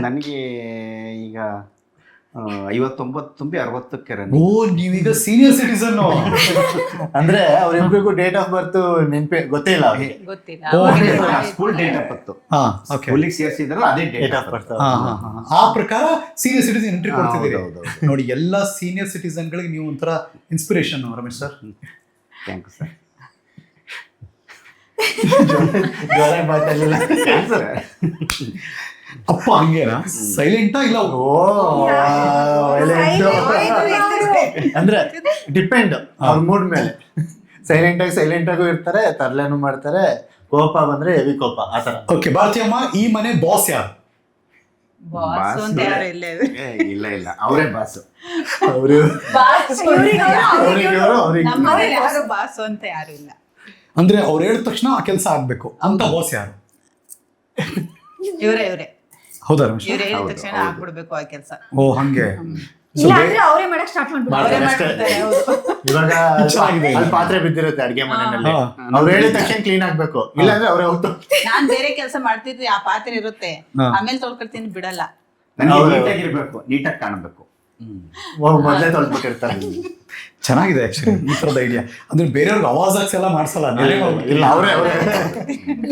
ನನಗೆ ಈಗ 59 ತುಂಬಿ 60ಕ್ಕೆ ಓ ನೀವೀಗ ಸೀನಿಯರ್ ಸಿಟಿಸನ್. ಅಂದ್ರೆ ಅವ್ರಿಬ್ರಿಗೂ ಡೇಟ್ ಆಫ್ ಬರ್ತ್ ಗೊತ್ತೇ ಇಲ್ಲ ಅವ್ರಿಗೆ. ಗೊತ್ತಿಲ್ಲ. ಸ್ಕೂಲ್ ಡೇಟ್ ಆಫ್ ಬತ್ತು, ಹಾ ಓಕೆ. ಸ್ಕೂಲಿಗೆ ಸೇರಿಸಿದ್ರಲ್ಲ ಅದೇ ಡೇಟ್ ಆಫ್ ಬರ್ತ್. ಆ ಪ್ರಕಾರ ಸೀನಿಯರ್ ಸಿಟಿಸನ್ ಎಂಟ್ರಿ ಕೊಡ್ತಿದ್ದೀರಿ. ನೋಡಿ ಎಲ್ಲ ಸೀನಿಯರ್ ಸಿಟಿಸನ್ ಗಳಿಗೆ ನೀವು ಒಂಥರ inspiration Ramesh sir. Thank you sir. ಮಾತಾಡಲಿಲ್ಲ ಸರ್ ಅಪ್ಪ ಹಂಗೇನಾ? ಸೈಲೆಂಟಾ ಇಲ್ಲ ಅಂದ್ರೆ ಡಿಪೆಂಡ್ ಅವ್ರ ಮೂಡ್ ಮೇಲೆ. ಸೈಲೆಂಟ್ ಆಗೂ ಇರ್ತಾರೆ, ತರ್ಲೇನು ಮಾಡ್ತಾರೆ, ಕೋಪ ಬಂದ್ರೆ ಹೆವಿ ಕೋಪ ಆತರ. ಓಕೆ ಭಾರತೀಯಮ್ಮ, ಈ ಮನೆ ಬಾಸ್ ಯಾರು? ಬಾಸ್ ಅಂತ ಯಾರು ಇಲ್ಲ ಇದು. ಇಲ್ಲ ಅವರೇ ಬಾಸು. ಅವರು ನಮ್ಮನೇಲಿ ಯಾರು ಬಾಸು ಅಂತ ಯಾರು ಇಲ್ಲ. ಅಂದ್ರೆ ಅವ್ರು ಹೇಳಿದ ತಕ್ಷಣ ಆ ಕೆಲಸ ಆಗ್ಬೇಕು ಅಂತ ಬಾಸ್ ಯಾರು? ಇವರೇ ಹೌದಾ ರಮೇಶ್? ಇವ್ರು ಹೇಳಿದ ತಕ್ಷಣ ಆಗ್ಬಿಡ್ಬೇಕು ಆ ಕೆಲಸ. ಓ ಹಂಗೆ. ಇಲ್ಲ ಅಂದ್ರೆ ಅವರೇ ಮಾಡಕ್ ಸ್ಟಾರ್ಟ್ ಮಾಡ್ಬಿಡ್ತಾರೆ. ಇವಾಗ ಚೆನ್ನಾಗಿದೆ. ಅಲ್ಲಿ ಪಾತ್ರೆ ಬಿದ್ದಿರುತ್ತೆ ಅಡ್ಗೆ ಮನೆಯಲ್ಲಿ, ಅವ್ರು ಹೇಳಿದ ತಕ್ಷಣ ಕ್ಲೀನ್ ಆಗ್ಬೇಕು, ಇಲ್ಲಾಂದ್ರೆ ಅವ್ರೇ ಹೋಗ್ತು. ನಾನ್ ಬೇರೆ ಕೆಲಸ ಮಾಡ್ತಿದ್ವಿ, ಆ ಪಾತ್ರೆ ಇರುತ್ತೆ, ಆಮೇಲೆ ತೊಳ್ಕೊಳ್ತೀನಿ, ಬಿಡಲ್ಲ. ನನಗೆ ನೀಟಾಗಿರ್ಬೇಕು, ನೀಟಾಗಿ ಕಾಣಬೇಕು. ಮೊದಲೇ ತೊಳ್ಬಿಟ್ಟಿರ್ತಾರೆ. ಚೆನ್ನಾಗಿದೆ ಆಕ್ಚುಲಿ ಈ ತರದ ಐಡಿಯಾ. ಅಂದ್ರೆ ಬೇರೆಯವ್ರಿಗೆ ಅವಾಜ್ ಹಾಕ್ಸೆಲ್ಲ ಮಾಡ್ಸಲ್ಲ, ಇಲ್ಲ ಅವರೇ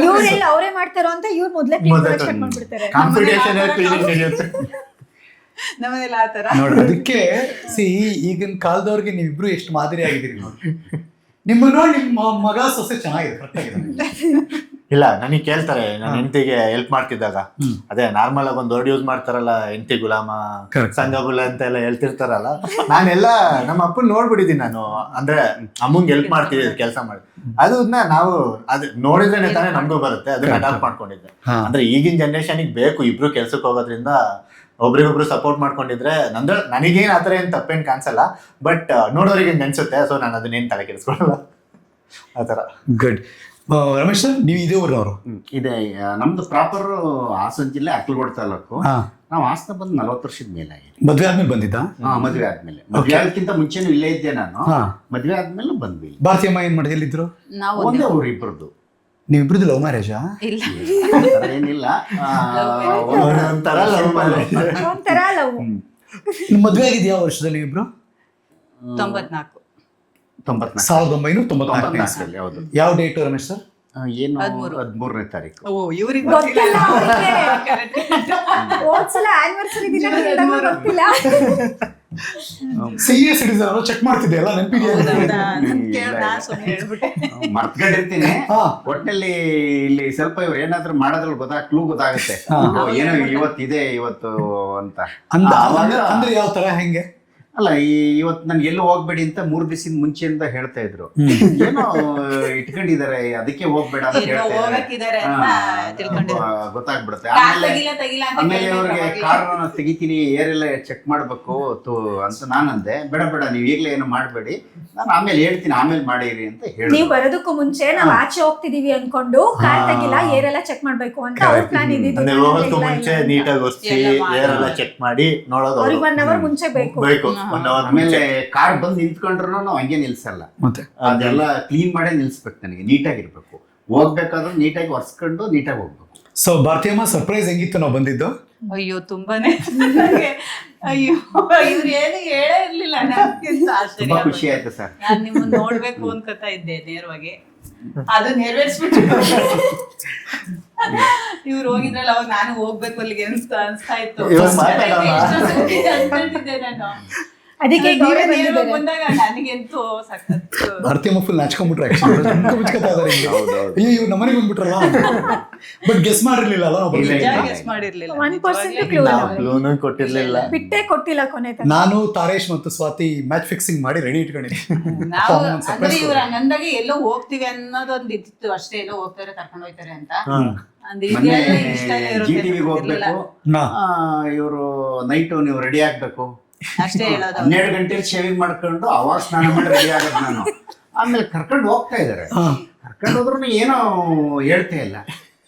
ಇವ್ರೆಲ್ಲ ಅವರೇ ಮಾಡ್ತಾರೋ ಅಂತ ಇವ್ರು ಮೊದ್ಲೇ ಸ್ಟಾರ್ಟ್ ಮಾಡ್ಬಿಡ್ತಾರೆ. ಕಾಂಪಿಟೇಷನ್ ಕ್ಲೀನಿಂಗ್ ನಡೆಯುತ್ತೆ ನಮ್ಮನೆಲ್ಲ ಆತರ ನೋಡಿ. ಅದಕ್ಕೆ ಈಗಿನ ಕಾಲದವ್ರಿಗೆ ನೀವಿಬ್ರು ಎಷ್ಟು ಮಾದರಿ ಆಗಿದ್ದೀರಿ ನೋಡಿ. ನಿಮ್ಮ ಮಗ ಸೊಸೆ ಚೆನ್ನಾಗಿದೆ, ಕರೆಕ್ಟ್ ಆಗಿದೆ. ಇಲ್ಲ ನನಗೆ ಕೇಳ್ತಾರೆ, ನಾನು ಹೆಂಡತಿಗೆ ಹೆಲ್ಪ್ ಮಾಡ್ತಿದ್ದಾಗ, ಅದೇ ನಾರ್ಮಲ್ ಆಗಿ ಒಂದು ವರ್ಡ್ ಯೂಸ್ ಮಾಡ್ತಾರಲ್ಲ, ಹೆಂಡತಿ ಗುಲಾಮ, ಸಂಘಗುಲ ಅಂತ ಎಲ್ಲ ಹೇಳ್ತಿರ್ತಾರಲ್ಲ, ನಾನೆಲ್ಲ ನಮ್ಮ ಅಪ್ಪನ್ ನೋಡ್ಬಿಟ್ಟಿದ್ದೀನಿ ನಾನು. ಅಂದ್ರೆ ಅಮ್ಮಂಗೆ ಹೆಲ್ಪ್ ಮಾಡ್ತಿದ್ದೆ ಕೆಲಸ ಮಾಡಿ, ಅದನ್ನ ನಾವು ಅದು ನೋಡಿದ್ರೇನೆ ತಾನೇ ನಮಗೂ ಬರುತ್ತೆ, ಅದನ್ನ ಅಡಾಪ್ಟ್ ಮಾಡ್ಕೊಂಡಿದ್ದೆ. ಅಂದ್ರೆ ಈಗಿನ ಜನರೇಷನ್ಗೆ ಬೇಕು ಇಬ್ರು ಕೆಲ್ಸಕ್ಕೆ ಹೋಗೋದ್ರಿಂದ ಒಬ್ರಿಗೊಬ್ರು ಸಪೋರ್ಟ್ ಮಾಡ್ಕೊಂಡಿದ್ರೆ ಅಂದ್ರೆ ನನಗೇನ್ ಆತರ ಏನ್ ತಪ್ಪೇನ್ ಕಾಣಿಸಲ್ಲ, ಬಟ್ ನೋಡೋರಿಗೆ ಅನ್ಸುತ್ತೆ, ಸೊ ನಾನು ಅದನ್ನೇನ್ ತಲೆ ಕೆಡಿಸ್ಕೊಳ್ಳಲ್ಲ ಆತರ. ಗುಡ್. ರಮೇಶ್ ಸರ್, ನೀವು ಇದೇ ಊರವರು? ಇದೆ, ನಮ್ದು ಪ್ರಾಪರ್ ಹಾಸನ ಜಿಲ್ಲೆ ಅಕ್ಕಲಗೋಡ ತಾಲೂಕು. ನಾವು ಹಾಸನ ಬಂದು 40 ವರ್ಷದ ಮೇಲೆ ಆಗಿದೆ. ಮದ್ವೆ ಆದ್ಮೇಲೆ ಬಂದಿದ್ದ? ಮದ್ವೆ ಆದ್ಮೇಲೆ. ಮದ್ವೆ ಆಗೋಕ್ಕಿಂತ ಮುಂಚೆನೂ ಇಲ್ಲೇ ಇದ್ದೆ ನಾನು, ಮದ್ವೆ ಆದ್ಮೇಲೆ ಬಂದ್ವಿ. ಭಾರತೀಯಮ್ಮ ಏನ್ ಮಾಡಿ ಎಲ್ಲಿದ್ರು? ನಾವು ಒಂದೇ ಊರು ಇಬ್ಬರದ್ದು. ನೀವಿಬ್ರದ್ದು ಲವ್ ಮ್ಯಾರೇಜಾ? ಇಲ್ಲ, ಏನಿಲ್ಲ, ಒಂಥರ ಲವ್ ಮ್ಯಾರೇಜ್. ಒಂಥರ ಲವ್. ಮದ್ವೆ ಆಗಿದ್ ಯಾವ ವರ್ಷದಲ್ಲಿ ಇಬ್ರು? 94. 1994. ಹೌದು. ಯಾವ ಡೇಟ್ ರಮೇಶ್ ಸರ್? ಏನು 13. 13ನೇ ತಾರೀಕು. ಓ, ಇವ್ರಿಗೆ ಗೊತ್ತಿಲ್ಲ ಹೋದ್ಸಲ ಆನಿವರ್ಸರಿ ದಿನ ಗೊತ್ತಿಲ್ಲ. ಸೀನಿಯರ್ ಸಿಟಿಸನ್ ಚೆಕ್ ಮಾಡ್ತಿದ್ದೆ ಎಲ್ಲ ನೆನಪಿದೆಯಾ? ಮರ್ತ್ಕೊಂಡಿರ್ತೀನಿ. ಒಟ್ಟಿನಲ್ಲಿ ಇಲ್ಲಿ ಸ್ವಲ್ಪ ಇವ್ರು ಏನಾದ್ರು ಮಾಡೋದ್ರಲ್ಲಿ ಕ್ಲೂ ಗೊತ್ತಾಗುತ್ತೆ, ಏನೋ ಇವತ್ತು ಅಂತ. ಅಂದ್ರೆ ಯಾವ ತರ, ಹೆಂಗೆ? ಅಲ್ಲ, ಇವತ್ತು ನನ್ಗೆ ಎಲ್ಲೂ ಹೋಗ್ಬೇಡಿ ಅಂತ 3 ದಿವಸದ ಮುಂಚೆಯಿಂದ ಹೇಳ್ತಾ ಇದ್ರು. ಏನೋ ಇಟ್ಕೊಂಡಿದ್ದಾರೆ, ಅದಕ್ಕೆ ಹೋಗ್ಬೇಡ ಅಂತ ಹೋಗಕ್ಕಿದ್ದಾರೆ ಗೊತ್ತಾಗ್ಬಿಡುತ್ತೆ. ಆಮೇಲೆ ಅವ್ರಿಗೆ ಕಾರ್ ತೆಗಿತೀನಿ, ಏರೆಲ್ಲ ಚೆಕ್ ಮಾಡ್ಬೇಕು ಅಂತ ನಾನಂದೆ. ಬೇಡ ನೀವ್ ಈಗ್ಲೇ ಏನು ಮಾಡ್ಬೇಡಿ, ನಾನು ಆಮೇಲೆ ಹೇಳ್ತೀನಿ, ಆಮೇಲೆ ಮಾಡಿರಿ ಅಂತ ಹೇಳಿ. ನೀವು ಬರೋದಕ್ಕೂ ಮುಂಚೆ ನಾವ್ ಆಚೆ ಹೋಗ್ತಿದೀವಿ ಅನ್ಕೊಂಡು ಕಾರ್ ತೆಗಿಲ್ಲ, ಏರೆಲ್ಲ ಚೆಕ್ ಮಾಡ್ಬೇಕು ಅಂತ ಅವ್ರ ಪ್ಲಾನ್ ಇದ್ದಿದ್ದು. ಹೋಗೋದಕ್ಕೂ ಮುಂಚೆ ನೀಟಾಗಿ ಒರೆಸಿ ಏರೆಲ್ಲ ಚೆಕ್ ಮಾಡಿ ನೋಡೋದು. ಅವ್ರಿಗೆ 1 hour ಮುಂಚೆ ಬೇಕು. ಆಮೇಲೆ ಕಾರ್ ಬಂದು ನಿಂತ್ಕೊಂಡ್ರು ನಾವು ಹಂಗೆ ನಿಲ್ಸಲ್ಲ, ಅದೆಲ್ಲ ಕ್ಲೀನ್ ಮಾಡೇ ನಿಲ್ಸ್ಬೇಕು. ನನಗೆ ನೀಟಾಗಿರ್ಬೇಕು, ಹೋಗ್ಬೇಕಾದ್ರೂ ನೀಟಾಗಿ ಒರೆಸ್ಕೊಂಡು ನೀಟಾಗಿ ಹೋಗ್ಬೇಕು. ಸೊ ಭಾರತೀಯಮ್ಮ, ಸರ್ಪ್ರೈಸ್ ಹೆಂಗಿತ್ತು ನಾವು ಬಂದಿದ್ದು? ಅಯ್ಯೋ ತುಂಬಾನೇ. ಅಯ್ಯೋ, ಇವ್ರು ಏನು ಹೇಳೇ ಇರ್ಲಿಲ್ಲ. ತುಂಬಾ ಖುಷಿ ಆಯ್ತು ಸರ್. ನಾನ್ ನಿಮ್ಮನ್ನ ನೋಡ್ಬೇಕು ಅನ್ಕೋತಾ ಇದ್ದೆ ನೇರವಾಗಿ, ಅದು ನೆರವೇರಿಸ್ಬಿಟ್ಟು ಇವ್ರು ಹೋಗಿದ್ರಲ್ಲ, ಅವಾಗ ನಾನು ಹೋಗ್ಬೇಕು ಅಲ್ಲಿಗೆ ಅನ್ಸ್ತಾ ಇತ್ತು. ಅನ್ಕೊಂಡಿದ್ದೆ ನಾನು. ಅದಕ್ಕೆ ಬಂದಾಗ ನನಗೆಂತೂ ಸಖತ್. ಭಾರತೀಯಮ್ಮ ಫುಲ್ ನಾಚ್ಕೊಂಡ್ಬಿಟ್ರೆ ಇವ್ರು ನಮ್ಮನೆಗೆ ಬಂದ್ಬಿಟ್ರಲ್ಲ. ಬಟ್ ಗೆಸ್ ಮಾಡಿರ್ಲಿಲ್ಲ ಅಲ್ಲ? ಗೆಸ್ ಮಾಡಿರ್ಲಿಲ್ಲ, 1% ಕೊಟ್ಟಿರ್ಲಿಲ್ಲ, ಬಿಟ್ಟೆ ಕೊಟ್ಟಿಲ್ಲ ಕೊನೆ ತನಕ. ನಾನು, ತಾರೇಶ್ ಮತ್ತು ಸ್ವಾತಿ ಮ್ಯಾಚ್ ಫಿಕ್ಸಿಂಗ್ ಮಾಡಿ ರೆಡಿ ಇಟ್ಕೊಂಡಿದ್ದೆ. ನಾವು ಅಂದ್ರೆ ಇವ್ರು ಹಂಗಂದಾಗ ಎಲ್ಲೋ ಹೋಗ್ತಿವಿ ಅನ್ನೋದೊಂದು ಇತ್ತು ಅಷ್ಟೇ, ಎಲ್ಲೋ ಹೋಗ್ತಾರೆ ಕರ್ಕೊಂಡು ಹೋಗ್ತಾರೆ ಅಂತ. GTVಗೆ ಹೋಗ್ಬೇಕು, ಇವರು ನೈಟು ನೀವು ರೆಡಿ ಆಗ್ಬೇಕು ಅಷ್ಟೇ ಹೇಳೋದು. 12 ಗಂಟೆಲಿ ಶೇವಿಂಗ್ ಮಾಡ್ಕೊಂಡು ಅವಾಗ ಸ್ನಾನ ಮಾಡಿ ರೆಡಿ ಆಗೋದು ನಾನು. ಆಮೇಲೆ ಕರ್ಕೊಂಡು ಹೋಗ್ತಾ ಇದಾರೆ, ಕರ್ಕೊಂಡು ಹೋದ್ರು ಏನೋ ಹೇಳ್ತಾ ಇಲ್ಲ,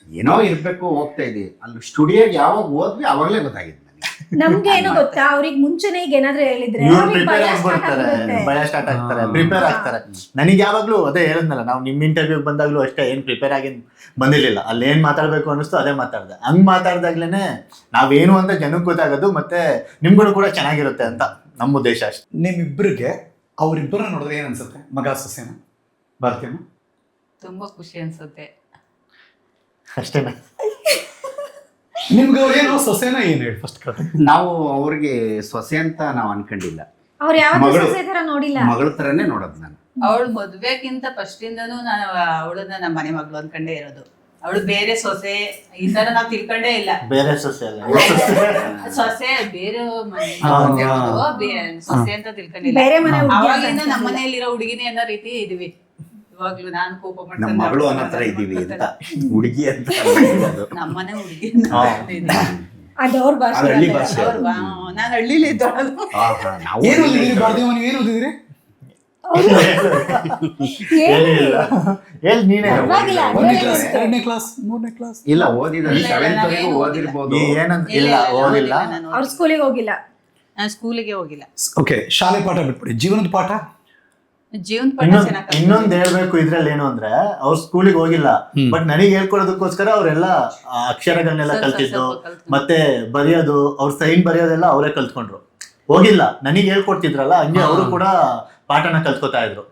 ಏನೋ ಇರ್ಬೇಕು, ಹೋಗ್ತಾ ಇದೀವಿ. ಅಲ್ಲಿ ಸ್ಟುಡಿಯೋಗೆ ಯಾವಾಗ ಹೋದ್ವಿ ಅವಾಗಲೇ ಗೊತ್ತಾಗಿದ್ದು ನನಗೆ. ನಮ್ಗೆ ಏನೋ ಗೊತ್ತಾ, ಅವ್ರಿಗೆ ಮುಂಚೆನೆ ಈಗ ಏನಾದ್ರು ಹೇಳಿದ್ರೆ ಇವ್ರು ಅವ್ರಿಗೆ ಪ್ರಿಪೇರ್ ಭಯ start ಆಗ್ಬಿಡ್ತಾರೆ, ಆಗ್ಬಿಡುತ್ತೆ. ಭಯ ಸ್ಟಾರ್ಟ್ ಆಗ್ತಾರೆ, ಪ್ರಿಪೇರ್ ಆಗ್ತಾರೆ. ನನಗೆ ಯಾವಾಗ್ಲೂ ಅದೇ ಹೇಳಿದ್ನಲ್ಲ, ನಾವು ನಿಮ್ ಇಂಟರ್ವ್ಯೂಗೆ ಬಂದಾಗ್ಲೂ ಅಷ್ಟೇ ಏನ್ ಪ್ರಿಪೇರ್ ಆಗಿ ಬಂದಿರ್ಲಿಲ್ಲ. ಅಲ್ಲಿ ಏನ್ ಮಾತಾಡ್ಬೇಕು ಅನ್ನಿಸ್ತು ಅದೇ ಮಾತಾಡ್ದೆ. ಹಂಗ್ ಮಾತಾಡ್ದಾಗ್ಲೇನೆ ನಾವೇನು ಅಂತ ಜನಕ್ಕೆ ಗೊತ್ತಾಗೋದು, ಮತ್ತೆ ನಿಮ್ಗಳು ಕೂಡ ಚೆನ್ನಾಗಿರುತ್ತೆ ಅಂತ ನಮ್ಮ ಉದ್ದೇಶ ಅಷ್ಟೇ. ನಿಮ್ಮಿಬ್ಬರಿಗೆ ಅವರಿಬ್ಬರನ್ನ ನೋಡಿದ್ರೆ ಏನ್ ಅನ್ಸುತ್ತೆ? ಮಗ ಸೊಸೆನ ಭಾರತೀಯಮ್ಮ? ತುಂಬಾ ಖುಷಿ ಅನ್ಸುತ್ತೆ. ಅಷ್ಟೇನಾ? ನಿಮ್ಗೆ ಅವ್ರೇನೋ ಸೊಸೆನ ಏನು ಹೇಳಿ ಫಸ್ಟ್ ನಾವು ಅವ್ರಿಗೆ ಸೊಸೆ ಅಂತ ನಾವು ಅನ್ಕೊಂಡಿಲ್ಲ, ಅವ್ರು ಯಾವತ್ತೂ ಮಗಳು. ಸೊಸೆ ತರ ನೋಡಿಲ್ಲ. ಮಗಳ ತರನೇ ನೋಡೋದು ನಾನು. ಅವಳು ಮದ್ವೆಗಿಂತ ಫಸ್ಟ್ ಇಂದನೂ ನಾನು ಅವಳನ್ನ ನಮ್ಮ ಮನೆ ಮಗಳು ಅನ್ಕೊಂಡೇ ಇರೋದು. ಅವಳು ಬೇರೆ ಸೊಸೆ ಈ ತರ ನಾವ್ ತಿಳ್ಕೊಂಡೇ ಇಲ್ಲ. ಬೇರೆ ಸೊಸೆ ಅಲ್ಲ, ಸೊಸೆ ಬೇರೆ ಮನೆ ಸೊಸೆ ಅಂತ ತಿಳ್ಕೊಂಡಿಲ್ಲ. ಬೇರೆ ಮನೆ ಹುಡ್ಗಿ ಅಂತ ಅವಾಗ್ಲಿಂದ ನಮ್ಮ ಅನ್ಕೊಂಡಿಲ್ಲ. ಮನೇಲಿರೋ ಹುಡುಗಿನೇ ಅನ್ನೋ ರೀತಿ ಇದೀವಿ. ಇವಾಗ್ಲೂ ನಾನು ಕೋಪ ನಮ್ಮ ಮಾಡ್ಕೊಂಡು ಮಗಳು ಅನ್ನೋ ತರ ಇದೀವಿ ಅಂತ, ಹುಡುಗಿ ಅಂತ ಅದು. ನಮ್ಮನೆ ಹುಡುಗಿ ಅದು ಅವ್ರ ಭಾಷೆ ಅದು ಹಳ್ಳಿ ಅಲ್ಲ. ಭಾಷೆ. ನಾನು ಹಳ್ಳಿಲಿ ಇದ್ದವಳು. ನಾವು ಏನು ಓದಿದ್ರಿ ಭಾರತೀಯಮ್ಮ? ನೀವು ಏನು ಓದಿದ್ರಿ? ಏನಿಲ್ಲ, ಹೇಳಿ ನೀನೇ. ಪರವಾಗಿಲ್ಲ, ಒಂದನೇ ನೀವೇ ಕ್ಲಾಸ್, ಹೇಳ್ತೀರಿ. ಎರಡನೇ ಕ್ಲಾಸ್, ಮೂರನೇ ಕ್ಲಾಸ್? ಇಲ್ಲ ಓದಿದ್ರೆ ಇಲ್ಲ, 7th ವರೆಗೂ ನಾವೇನು ಓದಿರ್ಬೋದು. ಏನಂತ ಇಲ್ಲ, ಇಲ್ಲ, ಇಲ್ಲ, ಓದಿಲ್ಲ. ನಾನು ಅವ್ರ ಸ್ಕೂಲಿಗೆ ಹೋಗಿಲ್ಲ. ನಾನು ಸ್ಕೂಲಿಗೆ ಹೋಗಿಲ್ಲ. ಓಕೆ, ಶಾಲೆ ಪಾಠ ಬಿಟ್ಬಿಡಿ, ಜೀವನದ ಪಾಠ. ಜೀವನ ಪಾಠ ಚೆನ್ನಾಗಿ ಇನ್ನೊಂದ್ ಹೇಳ್ಬೇಕು ಇದ್ರಲ್ಲಿ ಏನು ಅಂದ್ರೆ, ಅವ್ರ ಸ್ಕೂಲಿಗೆ ಹೋಗಿಲ್ಲ, ಬಟ್ ನನಗೆ ಹೇಳ್ಕೊಡೋದಕ್ಕೋಸ್ಕರ ಅವರೆಲ್ಲ ಅಕ್ಷರಗಳನ್ನೆಲ್ಲ ಸ್ವಲ್ಪ ಕಲ್ತಿದ್ದು, ಸ್ವಲ್ಪ ಕಲ್ತ್ಕೊಂಡು. ಮತ್ತೆ ಬರೆಯೋದು, ಅವ್ರ ಸೈನ್ ಬರೆಯೋದೆಲ್ಲ ಅವರೇ ಕಲ್ತ್ಕೊಂಡ್ರು. ಹೋಗಿಲ್ಲ, ನನಗೆ ಹೇಳ್ಕೊಡ್ತಿದ್ರಲ್ಲ ಹಂಗೆ ಅವರು ಕೂಡ ಪಾಠನ ಕಲ್ತ್ಕೊತಾ ಇದ್ರು.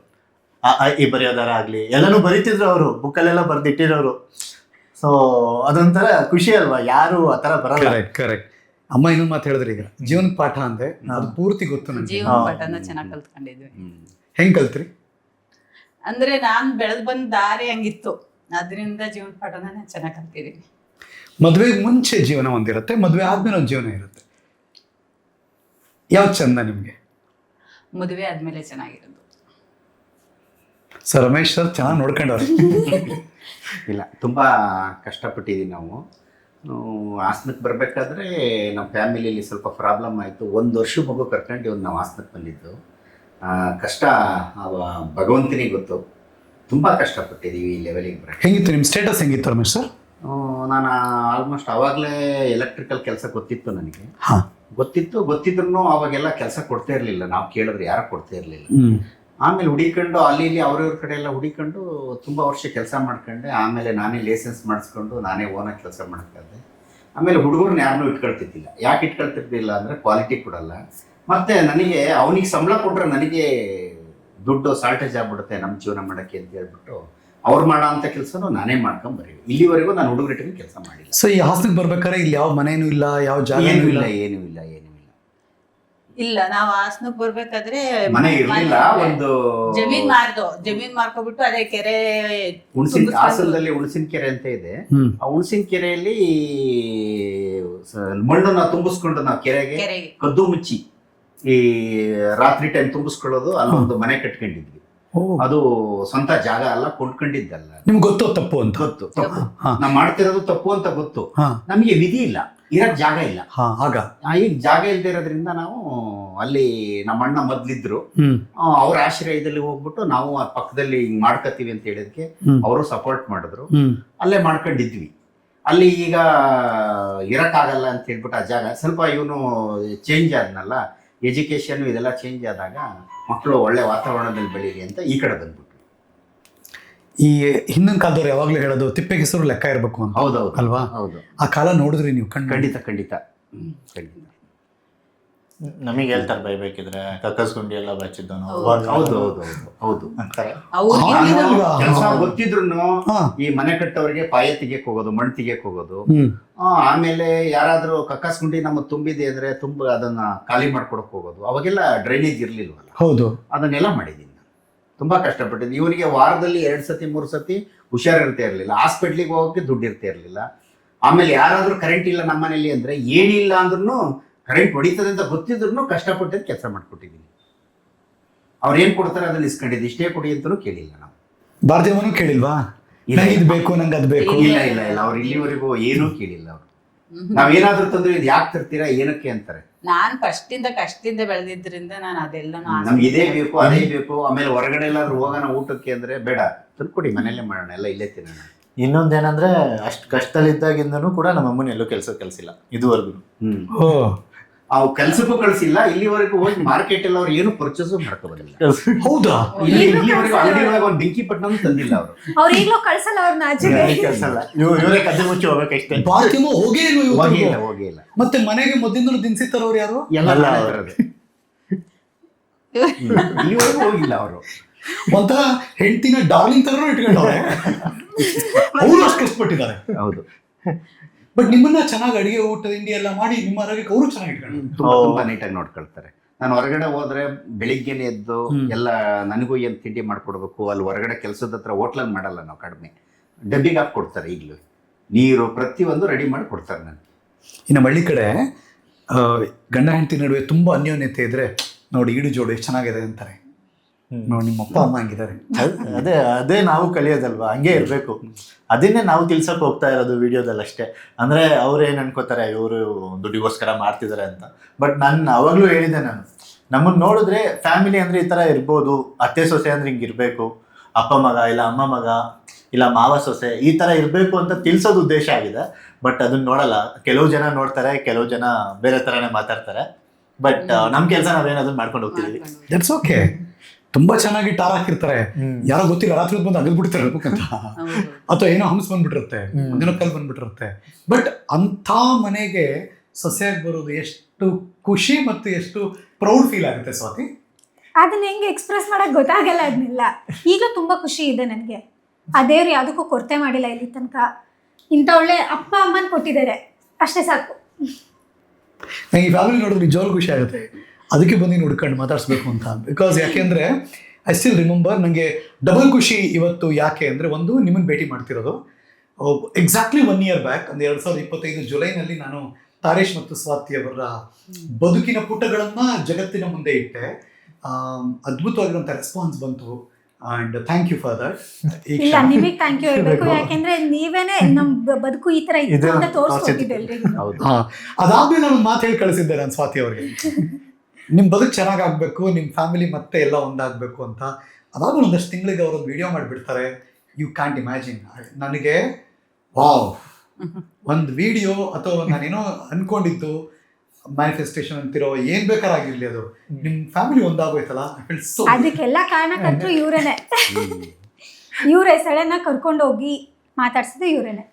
ಈ ಬರೆಯೋದಾರ ಆಗ್ಲಿ ಎಲ್ಲಾನು ಬರೀತಿದ್ರು, ಅವರು ಬುಕ್ಕಲ್ಲೆಲ್ಲ ಬರ್ದಿಟ್ಟಿರೋರು. ಸೊ ಅದೊಂಥರ ಖುಷಿ ಅಲ್ವಾ, ಯಾರು ಆತರ ಬರಲ್ಲ. ಕರೆಕ್ಟ್. ಅಮ್ಮ ಇನ್ನೊಂದು ಮಾತು ಹೇಳಿದ್ರಿ, ಈಗ ಜೀವನದ ಪಾಠ ಅಂದೆ, ಅದು ಪೂರ್ತಿ ಗೊತ್ತು ನನಗೆ. ಜೀವನ ಪಾಠನ ಚೆನ್ನಾಗಿ ಕಲ್ತ್ಕೊಂಡಿದ್ವಿ. ಹೆಂಗ್ ಕಲ್ತ್ರಿ? ಅಂದ್ರೆ ನಾನ್ ಬೆಳೆದ್ ಬಂದ ದಾರಿ ಹಂಗಿತ್ತು, ಅದರಿಂದ ಜೀವನ ಪಾಠನ ನಾನು ಚೆನ್ನಾಗಿ ಕಲ್ತಿದ್ದೀನಿ. ಮದುವೆಗೆ ಮುಂಚೆ ಜೀವನ ಒಂದಿರುತ್ತೆ, ಮದುವೆ ಆದ್ಮೇಲೆ ಒಂದು ಜೀವನ ಇರುತ್ತೆ. ಯಾವ್ದು ಚಂದ ನಿಮ್ಗೆ? ಮದುವೆ ಆದ್ಮೇಲೆ ಚೆನ್ನಾಗಿರೋದು. ಸರ್ ರಮೇಶ್ ಸರ್ ಚೆನ್ನಾಗಿ ನೋಡ್ಕೊಂಡವ್ರೆ. ಇಲ್ಲ, ತುಂಬಾ ಕಷ್ಟಪಟ್ಟಿದ್ದೀವಿ ನಾವು. ಹಾಸನಕ್ಕೆ ಬರಬೇಕಾದ್ರೆ ನಮ್ಮ ಫ್ಯಾಮಿಲಿಯಲ್ಲಿ ಸ್ವಲ್ಪ ಪ್ರಾಬ್ಲಮ್ ಆಯಿತು. 1 ವರ್ಷ ಮಗು ಕರ್ಕೊಂಡು ನಾವು ಹಾಸನಕ್ಕೆ ಬಂದಿದ್ದು. ಕಷ್ಟ ಭಗವಂತನಿಗೆ ಗೊತ್ತು. ತುಂಬ ಕಷ್ಟಪಟ್ಟಿದ್ದೀವಿ ಈ ಲೆವೆಲಿಗೆ ಬರೋಕ್ಕೆ. ಹೆಂಗಿತ್ತು ನಿಮ್ಮ ಸ್ಟೇಟಸ್? ಹೆಂಗಿತ್ತು ರಮೇಶ್ ಸರ್? ನಾನು ಆಲ್ಮೋಸ್ಟ್ ಆವಾಗಲೇ ಎಲೆಕ್ಟ್ರಿಕಲ್ ಕೆಲಸ ಗೊತ್ತಿತ್ತು ನನಗೆ. ಹಾ, ಗೊತ್ತಿದ್ರು ಅವಾಗೆಲ್ಲ ಕೆಲಸ ಕೊಡ್ತಾ ಇರಲಿಲ್ಲ, ನಾವು ಕೇಳಿದ್ರೆ ಯಾರು ಕೊಡ್ತಾ ಇರಲಿಲ್ಲ. ಆಮೇಲೆ ಹುಡಿಕೊಂಡು ಅಲ್ಲಿ ಇಲ್ಲಿ ಅವ್ರವ್ರ ಕಡೆ ಎಲ್ಲ ಹುಡಿಕೊಂಡು ತುಂಬ ವರ್ಷ ಕೆಲಸ ಮಾಡ್ಕೊಂಡೆ. ಆಮೇಲೆ ನಾನೇ ಲೈಸೆನ್ಸ್ ಮಾಡಿಸ್ಕೊಂಡು ನಾನೇ ಓನಾಗಿ ಕೆಲಸ ಮಾಡ್ಕೊಂಡೆ. ಆಮೇಲೆ ಹುಡುಗರನ್ನ ಯಾರನ್ನೂ ಇಟ್ಕೊಳ್ತಿದ್ದಿಲ್ಲ. ಯಾಕೆ ಇಟ್ಕೊಳ್ತಿರ್ಲಿಲ್ಲ ಅಂದರೆ ಕ್ವಾಲಿಟಿ ಕೊಡಲ್ಲ, ಮತ್ತು ನನಗೆ ಅವನಿಗೆ ಸಂಬಳ ಕೊಟ್ಟರೆ ನನಗೆ ದುಡ್ಡು ಶಾರ್ಟೇಜ್ ಆಗ್ಬಿಡುತ್ತೆ ನಮ್ಮ ಜೀವನ ಮಾಡೋಕ್ಕೆ ಅಂತ ಹೇಳ್ಬಿಟ್ಟು ಅವ್ರು ಮಾಡೋ ಅಂಥ ಕೆಲಸನೂ ನಾನೇ ಮಾಡ್ಕೊಂಬರೀ. ಇಲ್ಲಿವರೆಗೂ ನಾನು ಹುಡುಗರ ಇಟ್ಕೊಂಡು ಕೆಲಸ ಮಾಡಿಲ್ಲ. ಸೊ ಈ ಹಾಸನಕ್ಕೆ ಬರ್ಬೇಕಾದ್ರೆ ಇಲ್ಲಿ ಯಾವ ಮನೇನೂ ಇಲ್ಲ, ಯಾವ ಜಾಗ ಏನೂ ಇಲ್ಲ? ಇಲ್ಲ, ಏನೂ ಇಲ್ಲ, ಏನೂ ಇಲ್ಲ. ಇಲ್ಲ, ನಾವು ಹಾಸನಕ್ಕೆ ಬರ್ಬೇಕಾದ್ರೆ ಮನೆ ಇರಲಿಲ್ಲ. ಒಂದು ಜಮೀನ್ ಮಾರ್ಕೊಬಿಟ್ಟು ಅದೇ ಕೆರೆ ಹಾಸನದಲ್ಲಿ ಹುಣಸಿನ ಕೆರೆ ಅಂತ ಇದೆ. ಆ ಹುಣಸಿನ ಕೆರೆಯಲ್ಲಿ ಮಣ್ಣನ್ನ ತುಂಬಿಸ್ಕೊಂಡು ನಾವು ಕೆರೆಗೆ ಕದ್ದು ಮುಚ್ಚಿ ಈ ರಾತ್ರಿ ಟೈಮ್ ತುಂಬಿಸ್ಕೊಳ್ಳೋದು, ಅಲ್ಲೊಂದು ಮನೆ ಕಟ್ಕೊಂಡಿದ್ವಿ. ಅದು ಸ್ವಂತ ಜಾಗ ಅಲ್ಲ, ಕೊಂಡ್ಕೊಂಡಿದ್ದಲ್ಲ. ನಿಮ್ಗೆ ಗೊತ್ತು ತಪ್ಪು ಅಂತ? ಗೊತ್ತು ತಪ್ಪು, ನಾವು ಮಾಡ್ತಿರೋದು ತಪ್ಪು ಅಂತ ಗೊತ್ತು. ನಮಗೆ ವಿಧಿ ಇಲ್ಲ, ಇರಕ್ ಜಾಗ ಇಲ್ಲ. ಆಗ ಈಗ ಜಾಗ ಇಲ್ಲದೆ ಇರೋದ್ರಿಂದ ನಾವು ಅಲ್ಲಿ ನಮ್ಮ ಅಣ್ಣ ಮೊದ್ಲಿದ್ರು, ಅವ್ರ ಆಶ್ರಯದಲ್ಲಿ ಹೋಗ್ಬಿಟ್ಟು ನಾವು ಆ ಪಕ್ಕದಲ್ಲಿ ಹಿಂಗ್ ಮಾಡ್ಕೋತೀವಿ ಅಂತ ಹೇಳಿದ್ಕೆ ಅವರು ಸಪೋರ್ಟ್ ಮಾಡಿದ್ರು. ಅಲ್ಲೇ ಮಾಡ್ಕೊಂಡಿದ್ವಿ. ಅಲ್ಲಿ ಈಗ ಇರಕ್ಕಾಗಲ್ಲ ಅಂತ ಹೇಳ್ಬಿಟ್ಟು ಆ ಜಾಗ ಸ್ವಲ್ಪ ಇವನು ಚೇಂಜ್ ಆದ್ನಲ್ಲ, ಎಜುಕೇಶನ್ ಇದೆಲ್ಲ ಚೇಂಜ್ ಆದಾಗ ಮಕ್ಕಳು ಒಳ್ಳೆ ವಾತಾವರಣದಲ್ಲಿ ಬೆಳೀಲಿ ಅಂತ ಈ ಕಡೆ ಬಂದ್ಬಿಟ್ರು. ಈ ಹಿಂದಿನ ಕಾಲದವ್ರು ಯಾವಾಗ್ಲೂ ಹೇಳೋದು ತಿಪ್ಪೆಗೆ ಹೆಸರು ಲೆಕ್ಕ ಇರ್ಬೇಕು ಅಂತ. ಹೌದೌದು ಅಲ್ವಾ? ಹೌದು. ಆ ಕಾಲ ನೋಡಿದ್ರಿ ನೀವು? ಖಂಡಿತ ಖಂಡಿತ ಖಂಡಿತ. ನಮಗೆ ಹೇಳ್ತಾರೆ ಬೈಬೇಕಿದ್ರೆ ಕಕ್ಕಸ್ ಗುಂಡಿ ಎಲ್ಲ ಬಚ್ಚಿದ್ದನು. ಹೌದು ಹೌದು ಹೌದು ಅಂತಾರೆ. ಕೆಲಸ ಗೊತ್ತಿದ್ರು ಈ ಮನೆ ಕಟ್ಟೋರಿಗೆ ಪಾಯ ತೆಗಿಯಕ್ ಹೋಗೋದು, ಮಣ್ಣು ತೆಗಿಯಕ್ ಹೋಗೋದು. ಆಮೇಲೆ ಯಾರಾದ್ರೂ ಕಕ್ಕಸ್ ಗುಂಡಿ ನಮಗೆ ತುಂಬಿದೆ ಅಂದ್ರೆ ಅದನ್ನ ಖಾಲಿ ಮಾಡ್ಕೊಡಕ್ ಹೋಗೋದು. ಅವಾಗೆಲ್ಲ ಡ್ರೈನೇಜ್ ಇರ್ಲಿಲ್ವಲ್ಲ. ಹೌದು, ಅದನ್ನೆಲ್ಲ ಮಾಡಿದ್ದೀನಿ. ತುಂಬಾ ಕಷ್ಟಪಟ್ಟಿದ್ದೀನಿ. ಇವನಿಗೆ ವಾರದಲ್ಲಿ 2 ಸತಿ 3 ಸತಿ ಹುಷಾರಿರ್ತಾ ಇರಲಿಲ್ಲ, ಹಾಸ್ಪಿಟ್ಲಿಗೆ ಹೋಗೋಕೆ ದುಡ್ಡು ಇರ್ತಾ ಇರಲಿಲ್ಲ. ಆಮೇಲೆ ಯಾರಾದ್ರೂ ಕರೆಂಟ್ ಇಲ್ಲ ನಮ್ಮನೇಲಿ ಅಂದ್ರೆ ಏನಿಲ್ಲ ಅಂದ್ರೂ ಕರೆಂಟ್ ಹೊಡಿತದೆ ಅಂತ ಗೊತ್ತಿದ್ರು ಕಷ್ಟಪಟ್ಟಿದ್ದು ಕೆಲಸ ಮಾಡ್ಕೊಟ್ಟಿದ್ದೀನಿ. ಅವ್ರು ಏನ್ ಕೊಡ್ತಾರೆ ಅದನ್ನ ಇಸ್ಕೊಂಡಿದ್ದು, ಇಷ್ಟೇ ಕೊಡಿ ಅಂತಲೂ ಕೇಳಿಲ್ಲ ನಾವು. ಭಾರತೀಯವನ್ನು ಕೇಳಿಲ್ವಾ? ನಂಗೆ ಇದು ಬೇಕು, ನಂಗೆ ಅದು ಬೇಕು? ಇಲ್ಲ ಇಲ್ಲ ಇಲ್ಲ, ಅವ್ರು ಇಲ್ಲಿವರೆಗೂ ಏನೂ ಕೇಳಿಲ್ಲ. ಅವ್ರು ನಾವೇನಾದ್ರೂ ತಂದ್ರೆ ಇದು ಯಾಕೆ ತರ್ತೀರಾ, ಏನಕ್ಕೆ ಅಂತಾರೆ. ನಾನ್ ಕಷ್ಟದಿಂದ ಬೆಳೆದಿದ್ರಿಂದ ನಾನು ಅದೆಲ್ಲನೂ ನಮ್ಗೆ ಇದೇ ಬೇಕು ಅದೇ ಬೇಕು. ಆಮೇಲೆ ಹೊರಗಡೆ ಎಲ್ಲಾದ್ರೂ ಹೋಗೋಣ ಊಟಕ್ಕೆ ಅಂದ್ರೆ ಬೇಡ, ತಂದ್ಕೊಡಿ ಮನೇಲೆ ಮಾಡೋಣ, ಎಲ್ಲ ಇಲ್ಲೇ ತಿನ್ನೋಣ. ಇನ್ನೊಂದೇನಂದ್ರೆ ಅಷ್ಟು ಕಷ್ಟದಲ್ಲಿದ್ದಾಗಿಂದನೂ ಕೂಡ ನಮ್ಮ ಅಮ್ಮನ ಎಲ್ಲೂ ಕೆಲಸ ಕಲಿಸಿಲ್ಲ ಇದುವರೆಗೂ. ಅವು ಕೆಲ್ಸಕ್ಕೂ ಕಳ್ಸಿಲ್ಲ, ಇಲ್ಲಿವರೆಗೂ ಹೋಗಿ ಮಾರ್ಕೆಟ್ ಎಲ್ಲ ಅವ್ರು ಏನು ಪರ್ಚೇಸು ಮಾಡ್ಕೊ ಬಂದಿಲ್ಲ. ಹೌದಾ? ಇಲ್ಲಿವರೆಗೂ ಅಂಗಡಿ ಒಳಗೆ ಒಂದು ಬೆಂಕಿ ಪಟ್ಟಣ ತಂದಿಲ್ಲ ಅವರು. ಅವ್ರು ಈಗ್ಲೂ ಕಳ್ಸಲ್ಲ ಅವ್ರನ್ನ ಆಚೆಗೆ. ಕೆಲ್ಸಲ್ಲ, ಇವರೇ ಕದ್ದು ಮುಚ್ಚಿ ಹೋಗ್ಬೇಕಷ್ಟೇ. ಬಾತ್ರೂಮ್ ಹೋಗೇ ಇಲ್ವ ಇವತ್ತು? ಹೋಗೇ ಇಲ್ಲ. ಮತ್ತೆ ಮನೆಗೆ ಮೊದಲಿಂದಲೂ ದಿನಸಿ ತರೋರು ಯಾರು? ಎಲ್ಲ ಅಲ್ಲ ನಾನೇ ಅವ್ರು. ತರೋದು. ಇಲ್ಲಿವರೆಗೂ ಹೋಗಿಲ್ಲ ಅವರು. ಒಂಥರ ಹೆಂಡತಿನ ಡಾರ್ಲಿಂಗ್ ತರನು ಇಟ್ಕೊಂಡವ್ರೆ. ಅವರು ಅಷ್ಟು ಕಷ್ಟಪಟ್ಟಿದ್ದಾರೆ. ಹೌದು, ಬಟ್ ನಿಮ್ಮನ್ನ ಚೆನ್ನಾಗಿ ಅಡಿಗೆ ಊಟ ತಿಂಡಿ ಎಲ್ಲ ಮಾಡಿ ನಿಮ್ಮ ಆರೋಗ್ಯಕ್ಕೆ ಅವರು ಚೆನ್ನಾಗಿ ಇಟ್ಕೊಂಡು ತುಂಬಾ ನೀಟಾಗಿ ನೋಡ್ಕೊಳ್ತಾರೆ. ನಾನು ಹೊರಗಡೆ ಹೋದ್ರೆ ಬೆಳಿಗ್ಗೆನೆ ಎದ್ದು ಎಲ್ಲ ನನಗೂ ಏನ್ ತಿಂಡಿ ಮಾಡ್ಕೊಡ್ಬೇಕು, ಅಲ್ಲಿ ಹೊರಗಡೆ ಕೆಲಸದ ಹತ್ರ ಹೋಟ್ಲಲ್ಲಿ ಮಾಡಲ್ಲ ನಾವು, ಕಡಿಮೆ ಡಬ್ಬಿಗೆ ಹಾಕಿ ಕೊಡ್ತಾರೆ. ಈಗಲೂ ನೀರು ಪ್ರತಿಯೊಂದು ರೆಡಿ ಮಾಡಿ ಕೊಡ್ತಾರೆ. ನಾನು ಇನ್ನು ಹಳ್ಳಿ ಕಡೆ ಗಂಡ ಹೆಂಡತಿ ನಡುವೆ ತುಂಬಾ ಅನ್ಯೋನ್ಯತೆ ಇದ್ರೆ ನೋಡಿ ಈಡು ಜೋಡು ಎಷ್ಟು ಚೆನ್ನಾಗಿದೆ ಅಂತಾರೆ. ನೋಡಿ ನಿಮ್ಮ ಅಪ್ಪ ಅಮ್ಮ ಹಂಗಿದ್ದಾರೆ. ಅದೇ ನಾವು ಕಲಿಯೋದಲ್ವಾ, ಹಂಗೆ ಇರ್ಬೇಕು. ಅದನ್ನೇ ನಾವು ತಿಳ್ಸಕ್ ಹೋಗ್ತಾ ಇರೋದು ವಿಡಿಯೋದಲ್ಲಿ ಅಷ್ಟೇ. ಅಂದ್ರೆ ಅವ್ರು ಏನ್ ಅನ್ಕೋತಾರೆ, ಇವರು ದುಡ್ಡಿಗೋಸ್ಕರ ಮಾಡ್ತಿದ್ದಾರೆ ಅಂತ. ಬಟ್ ನಾನು ಅವಾಗ್ಲೂ ಹೇಳಿದ್ದೆ, ನಮ್ಮನ್ನ ನೋಡಿದ್ರೆ ಫ್ಯಾಮಿಲಿ ಅಂದ್ರೆ ಈ ತರ ಇರ್ಬೋದು, ಅತ್ತೆ ಸೊಸೆ ಅಂದ್ರೆ ಹಿಂಗ್ ಇರ್ಬೇಕು, ಅಪ್ಪ ಮಗ ಇಲ್ಲ ಅಮ್ಮ ಮಗ ಇಲ್ಲ ಮಾವ ಸೊಸೆ ಈ ತರ ಇರ್ಬೇಕು ಅಂತ ತಿಳ್ಸೋದು ಉದ್ದೇಶ ಆಗಿದೆ. ಬಟ್ ಅದನ್ನ ನೋಡಲ್ಲ. ಕೆಲವು ಜನ ನೋಡ್ತಾರೆ, ಕೆಲವು ಜನ ಬೇರೆ ತರಾನೇ ಮಾತಾಡ್ತಾರೆ. ಬಟ್ ನಮ್ ಕೆಲಸ ನಾವೇನಾದ್ರು ಮಾಡ್ಕೊಂಡು ಹೋಗ್ತೀವಿ. That's okay. ತುಂಬಾ ಚೆನ್ನಾಗಿ ಟಾರ್ ಹಾಕಿರ್ತಾರೆ. ಯಾರೋ ಗೊತ್ತಿಲ್ಲ, ರಾತ್ರಿ ಬಂದು ಅಗಲ್ ಬಿಡ್ತಾರೆ ಅಂತ, ಅಥವಾ ಏನೋ ಹಂಸ್ ಬಂದ್ಬಿಟ್ಟಿರುತ್ತೆ, ಒಂದಿನ ಕಲ್ ಬಂದ್ಬಿಟ್ಟಿರುತ್ತೆ. ಬಟ್ ಅಂಥ ಮನೆಗೆ ಸೊಸೆಯಾಗಿ ಬರೋದು ಎಷ್ಟು ಖುಷಿ ಮತ್ತು ಎಷ್ಟು ಪ್ರೌಡ್ ಫೀಲ್ ಆಗುತ್ತೆ ಸ್ವಾತಿ. ಅದನ್ನ ಹೆಂಗೆ ಎಕ್ಸ್ಪ್ರೆಸ್ ಮಾಡಕ್ ಗೊತ್ತಾಗಲ್ಲ. ಅದನ್ನೆಲ್ಲ ಈಗಲೂ ತುಂಬಾ ಖುಷಿ ಇದೆ ನನಗೆ. ಆ ದೇವ್ರು ಯಾವುದಕ್ಕೂ ಕೊರತೆ ಮಾಡಿಲ್ಲ ಇಲ್ಲಿ ತನಕ. ಇಂಥ ಒಳ್ಳೆ ಅಪ್ಪ ಅಮ್ಮನ ಕೊಟ್ಟಿದ್ದಾರೆ, ಅಷ್ಟೇ ಸಾಕು. ನಂಗೆ ಈ ಫ್ಯಾಮಿಲಿ ನೋಡಿದ್ರೆ ನಿಜವಾಗ್ಲೂ ಖುಷಿ ಆಗುತ್ತೆ. ಅದಕ್ಕೆ ಬಂದು ಹುಡ್ಕೊಂಡು ಮಾತಾಡಿಸ್ಬೇಕು ಅಂತ. ಬಿಕಾಸ್ ಯಾಕೆಂದರೆ ಐ ಸ್ಟಿಲ್ ರಿಮೆಂಬರ್, ನನಗೆ ಡಬಲ್ ಖುಷಿ ಇವತ್ತು. ಯಾಕೆ ಅಂದರೆ, ಒಂದು ನಿಮ್ಮನ್ನು ಭೇಟಿ ಮಾಡ್ತಿರೋದು ಎಕ್ಸಾಕ್ಟ್ಲಿ 1 year ಬ್ಯಾಕ್, ಒಂದು 2025 ಜುಲೈನಲ್ಲಿ ನಾನು ತಾರೇಶ್ ಮತ್ತು ಸ್ವಾತಿ ಅವರ ಬದುಕಿನ ಪುಟಗಳನ್ನು ಜಗತ್ತಿನ ಮುಂದೆ ಇಟ್ಟೆ. ಅದ್ಭುತವಾಗಿರುವಂಥ ರೆಸ್ಪಾನ್ಸ್ ಬಂತು. And thank you for that. ಇಲ್ಲ, ನಿಮಗೆ ಥ್ಯಾಂಕ್ ಯು ಹೇಳ್ಬೇಕು. ಯಾಕೆಂದ್ರೆ ನೀವೇನೆ ನಮ್ ಬದುಕು ಈ ತರ ಇತ್ತು ಅಂತ ತೋರಿಸ್ಕೊಟ್ಟಿದ್ದೆ ಎಲ್ರಿಗೂ. ಅದಾದ್ಮೇಲೆ ನಾನು ಮಾತು ಹೇಳಿ ಕಳಿಸಿದ್ದೆ ನಾನು ಸ್ವಾತಿ ಅವರಿಗೆ, ನಿಮ್ಮ ಬದುಕು ಚೆನ್ನಾಗಾಗಬೇಕು, ನಿಮ್ಮ ಫ್ಯಾಮಿಲಿ ಮತ್ತೆ ಎಲ್ಲ ಒಂದಾಗಬೇಕು ಅಂತ. ಅದಾದ್ಮೇಲೆ ಒಂದಷ್ಟು ತಿಂಗಳಿಗೆ ಅವರೊಂದು ವಿಡಿಯೋ ಮಾಡಿಬಿಡ್ತಾರೆ. You can't imagine. ನನಗೆ ವಾವ್, ಒಂದು ವಿಡಿಯೋ ಅಥವಾ ನಾನೇನೋ ಅನ್ಕೊಂಡಿದ್ದು ಮ್ಯಾನಿಫೆಸ್ಟೇಷನ್ ಅಂತಿರೋ ಏನ್ ಬೇಕಾರಾಗಿರ್ಲಿ, ಅದು ನಿಮ್ಮ ಫ್ಯಾಮಿಲಿ ಒಂದಾಗೋಯ್ತಲ್ಲ. ಅದಕ್ಕೆಲ್ಲ ಕಾರಣಕರ್ತರು ಇವರೇನೆ. ಇವರೇ ಸಡನ್ ಆಗಿ ಕರ್ಕೊಂಡು ಹೋಗಿ ಮಾತಾಡ್ಸಿದ್ದು ಇವರೇನೆ.